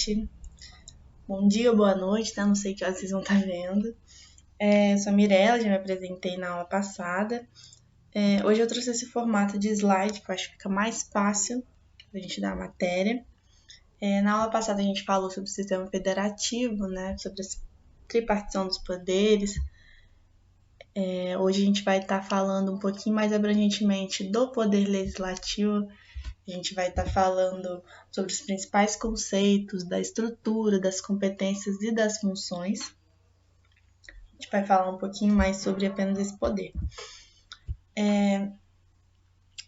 noite. Bom dia ou boa noite, né? Não sei que horas vocês vão estar vendo. Eu sou a Mirella, já me apresentei na aula passada. Hoje eu trouxe esse formato de slide, que eu acho que fica mais fácil pra gente dar a matéria. Na aula passada a gente falou sobre o sistema federativo, né? Sobre a tripartição dos poderes. Hoje a gente vai estar falando um pouquinho mais abrangentemente do poder legislativo. A gente vai estar falando sobre os principais conceitos da estrutura, das competências e das funções. A gente vai falar um pouquinho mais sobre apenas esse poder.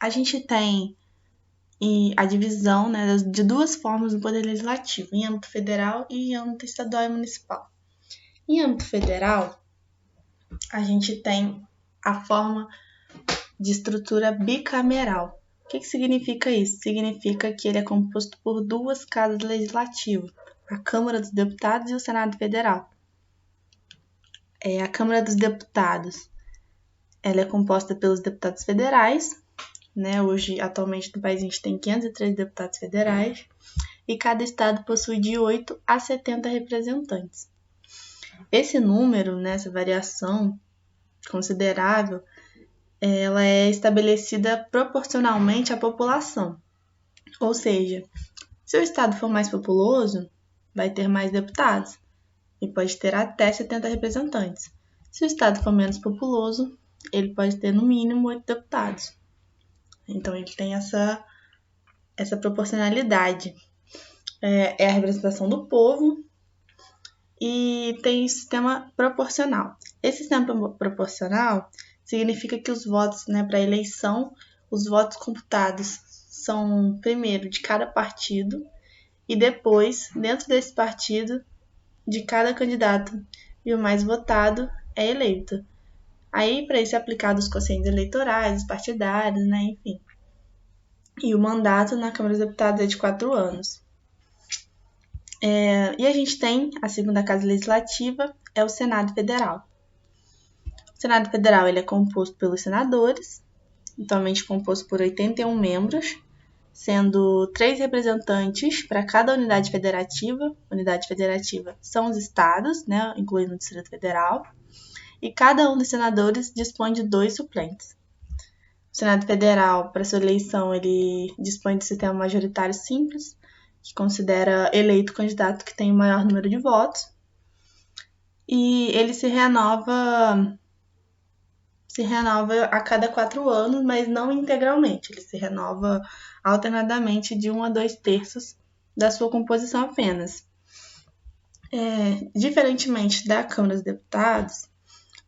A gente tem a divisão, né, de duas formas do poder legislativo, em âmbito federal e em âmbito estadual e municipal. Em âmbito federal, a gente tem a forma de estrutura bicameral. O que significa isso? Significa que ele é composto por duas casas legislativas, a Câmara dos Deputados e o Senado Federal. A Câmara dos Deputados, ela é composta pelos deputados federais, né? Hoje, atualmente, no país a gente tem 503 deputados federais, e cada estado possui de 8 a 70 representantes. Esse número, né, essa variação considerável, ela é estabelecida proporcionalmente à população. Ou seja, se o estado for mais populoso, vai ter mais deputados e pode ter até 70 representantes. Se o estado for menos populoso, ele pode ter no mínimo 8 deputados. Então ele tem essa proporcionalidade. É a representação do povo e tem sistema proporcional. Esse sistema proporcional significa que os votos, né, para a eleição, os votos computados são primeiro de cada partido e depois, dentro desse partido, de cada candidato, e o mais votado é eleito. Aí, para isso, é aplicado os quocientes eleitorais, os partidários, né, enfim. E o mandato na Câmara dos Deputados é de 4 anos. E a gente tem a segunda casa legislativa, é o Senado Federal. O Senado Federal ele é composto pelos senadores, atualmente composto por 81 membros, sendo 3 representantes para cada unidade federativa. Unidade federativa são os estados, né, incluindo o Distrito Federal, e cada um dos senadores dispõe de 2 suplentes. O Senado Federal, para sua eleição, ele dispõe de sistema majoritário simples, que considera eleito o candidato que tem o maior número de votos, e ele se renova a cada 4 anos, mas não integralmente. Ele se renova alternadamente de 1 a 2 terços da sua composição apenas. Diferentemente da Câmara dos Deputados,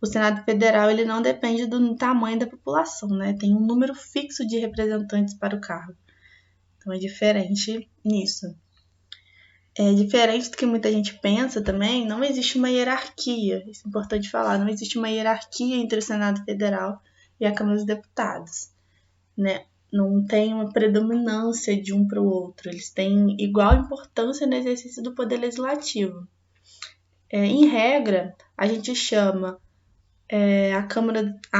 o Senado Federal ele não depende do tamanho da população, né? Tem um número fixo de representantes para o cargo. Então é diferente nisso. Diferente do que muita gente pensa também, não existe uma hierarquia, isso é importante falar, não existe uma hierarquia entre o Senado Federal e a Câmara dos Deputados, né? Não tem uma predominância de um para o outro, eles têm igual importância no exercício do poder legislativo. Em regra, a gente chama a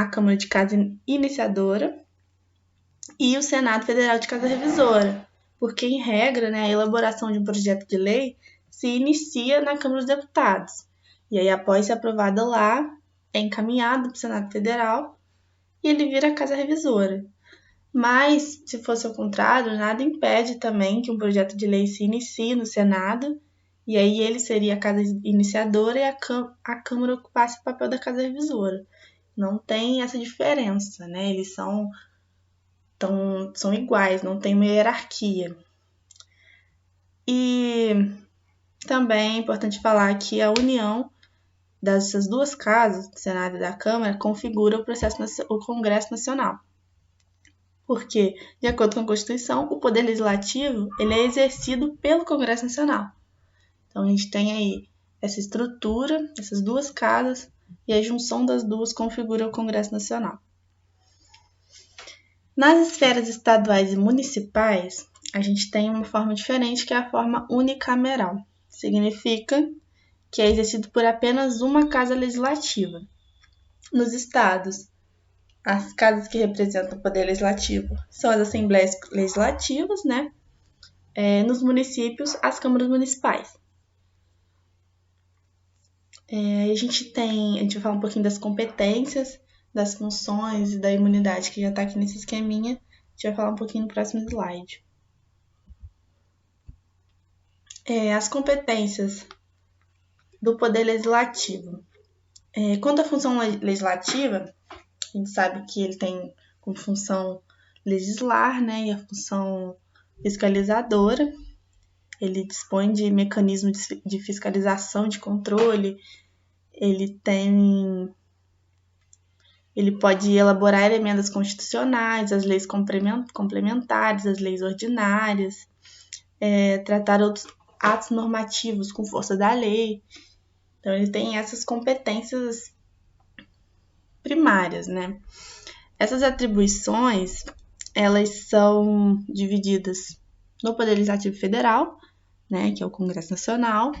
Câmara de casa iniciadora e o Senado Federal de casa revisora. Porque, em regra, né, a elaboração de um projeto de lei se inicia na Câmara dos Deputados. E aí, após ser aprovada lá, é encaminhado para o Senado Federal e ele vira a Casa Revisora. Mas, se fosse ao contrário, nada impede também que um projeto de lei se inicie no Senado e aí ele seria a Casa Iniciadora e a Câmara ocupasse o papel da Casa Revisora. Não tem essa diferença, né? Eles são iguais, não tem uma hierarquia. E também é importante falar que a união dessas duas casas, do Senado e da Câmara, configura o Congresso Nacional. Porque, de acordo com a Constituição, o Poder Legislativo ele é exercido pelo Congresso Nacional. Então, a gente tem aí essa estrutura, essas duas casas, e a junção das duas configura o Congresso Nacional. Nas esferas estaduais e municipais, a gente tem uma forma diferente, que é a forma unicameral. Significa que é exercido por apenas uma casa legislativa. Nos estados, as casas que representam o poder legislativo são as assembleias legislativas, né? nos municípios, as câmaras municipais. A gente vai falar um pouquinho das competências, das funções e da imunidade, que já está aqui nesse esqueminha. A gente vai falar um pouquinho no próximo slide. As competências do Poder Legislativo. Quanto à função legislativa, a gente sabe que ele tem como função legislar, né, e a função fiscalizadora. Ele dispõe de mecanismos de fiscalização, de controle. Ele pode elaborar emendas constitucionais, as leis complementares, as leis ordinárias, tratar outros atos normativos com força da lei. Então, ele tem essas competências primárias, né? Essas atribuições, elas são divididas no Poder Legislativo Federal, né, que é o Congresso Nacional,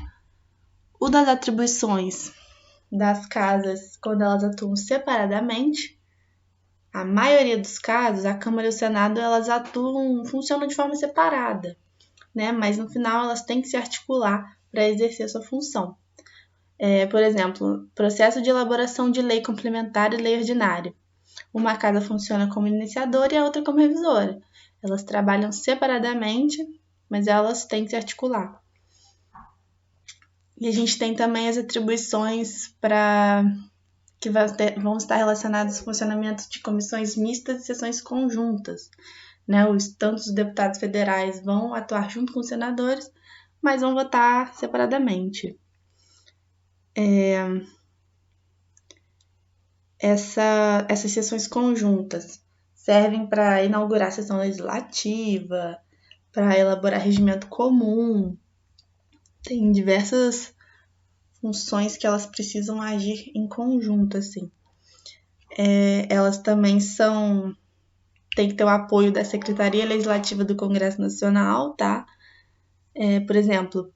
o das atribuições das casas quando elas atuam separadamente. A maioria dos casos, a Câmara e o Senado, elas funcionam de forma separada, né, mas no final elas têm que se articular para exercer sua função. Por exemplo, processo de elaboração de lei complementar e lei ordinária. Uma casa funciona como iniciadora e a outra como revisora. Elas trabalham separadamente, mas elas têm que se articular. E a gente tem também as atribuições que vão estar relacionadas ao funcionamento de comissões mistas e sessões conjuntas. Né? Tanto os deputados federais vão atuar junto com os senadores, mas vão votar separadamente. Essas sessões conjuntas servem para inaugurar a sessão legislativa, para elaborar regimento comum. Tem diversas funções que elas precisam agir em conjunto, assim. Elas também tem que ter o apoio da Secretaria Legislativa do Congresso Nacional, tá? Por exemplo,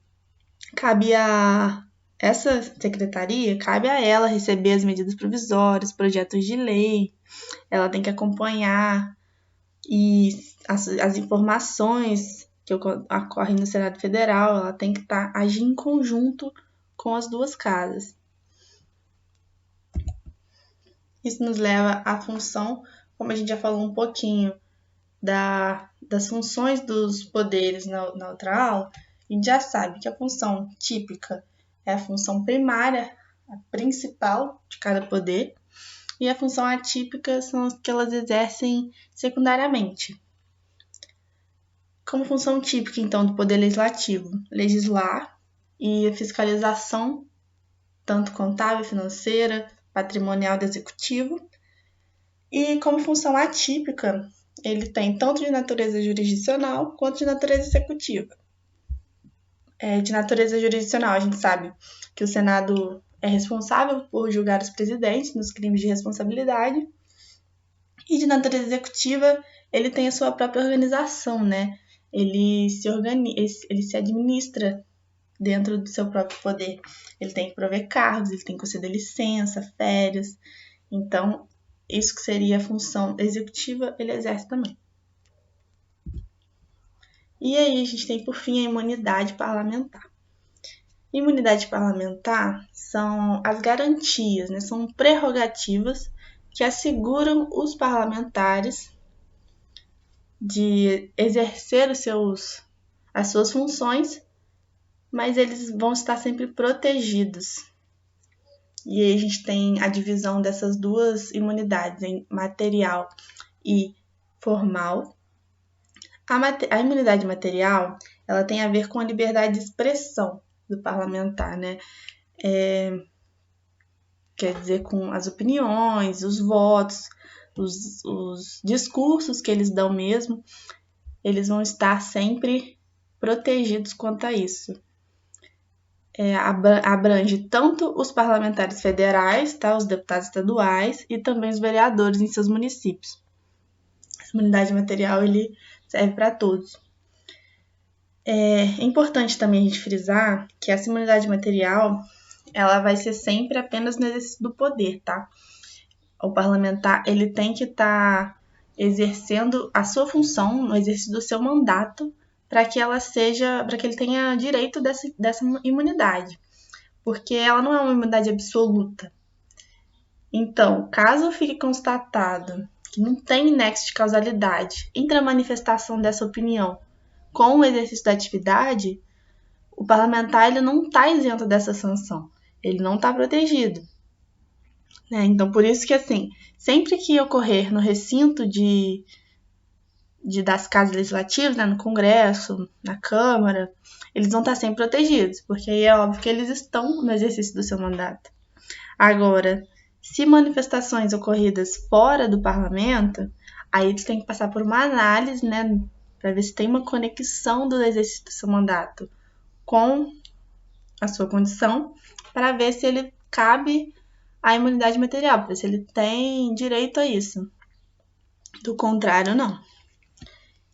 essa secretaria, cabe a ela receber as medidas provisórias, projetos de lei, ela tem que acompanhar e as informações que ocorrem no Senado Federal, ela tem que agir em conjunto com as duas casas. Isso nos leva à função, como a gente já falou um pouquinho, das funções dos poderes na outra aula. A gente já sabe que a função típica é a função primária, a principal de cada poder, e a função atípica são as que elas exercem secundariamente. Como função típica, então, do Poder Legislativo, legislar e a fiscalização, tanto contábil, financeira, patrimonial do Executivo. E como função atípica, ele tem tanto de natureza jurisdicional quanto de natureza executiva. De natureza jurisdicional, a gente sabe que o Senado é responsável por julgar os presidentes nos crimes de responsabilidade. E de natureza executiva, ele tem a sua própria organização, né? Ele se administra dentro do seu próprio poder. Ele tem que prover cargos, ele tem que conceder licença, férias. Então, isso que seria a função executiva, ele exerce também. E aí a gente tem, por fim, a imunidade parlamentar. Imunidade parlamentar são as garantias, né? São prerrogativas que asseguram os parlamentares de exercer as suas funções, mas eles vão estar sempre protegidos. E aí a gente tem a divisão dessas duas imunidades, em material e formal. A imunidade material, ela tem a ver com a liberdade de expressão do parlamentar, né? Quer dizer, com as opiniões, os votos, os discursos que eles dão mesmo, eles vão estar sempre protegidos quanto a isso. Abrange tanto os parlamentares federais, tá? Os deputados estaduais e também os vereadores em seus municípios. Essa imunidade material ele serve para todos. É importante também a gente frisar que essa imunidade material ela vai ser sempre apenas no exercício do poder, tá? O parlamentar ele tem que estar exercendo a sua função no exercício do seu mandato para que ele tenha direito dessa imunidade, porque ela não é uma imunidade absoluta. Então, caso fique constatado que não tem nexo de causalidade entre a manifestação dessa opinião com o exercício da atividade, o parlamentar ele não está isento dessa sanção, ele não está protegido. Então, por isso que, assim, sempre que ocorrer no recinto das casas legislativas, no Congresso, na Câmara, eles vão estar sempre protegidos, porque aí é óbvio que eles estão no exercício do seu mandato. Agora, se manifestações ocorridas fora do parlamento, aí eles têm que passar por uma análise, para ver se tem uma conexão do exercício do seu mandato com a sua condição, para ver se ele cabe à imunidade material, para ver se ele tem direito a isso. Do contrário, não.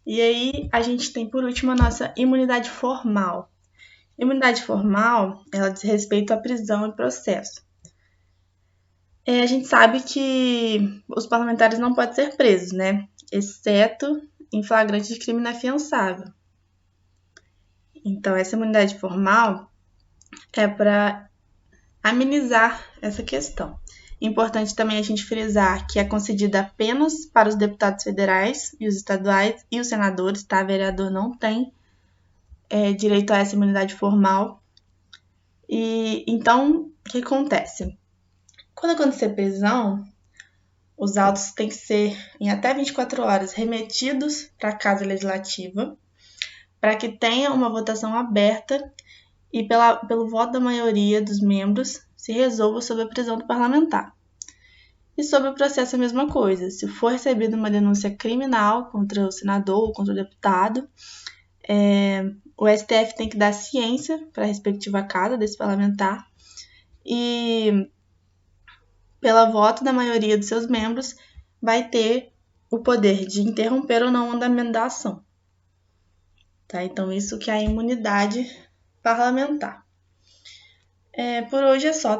E aí, a gente tem, por último, a nossa imunidade formal. Imunidade formal, ela diz respeito à prisão e processo. A gente sabe que os parlamentares não podem ser presos, exceto em flagrante de crime inafiançável. Então, essa imunidade formal é para amenizar essa questão. Importante também a gente frisar que é concedida apenas para os deputados federais e os estaduais e os senadores, tá? Vereador não tem direito a essa imunidade formal. E então, o que acontece? Quando acontecer prisão, os autos têm que ser, em até 24 horas, remetidos para a Casa Legislativa, para que tenha uma votação aberta e, pelo voto da maioria dos membros, se resolva sobre a prisão do parlamentar. E sobre o processo a mesma coisa. Se for recebida uma denúncia criminal contra o senador ou contra o deputado, o STF tem que dar ciência para a respectiva casa desse parlamentar e, pelo voto da maioria dos seus membros, vai ter o poder de interromper ou não o andamento da ação. Tá? Então, isso que é a imunidade parlamentar. Por hoje é só.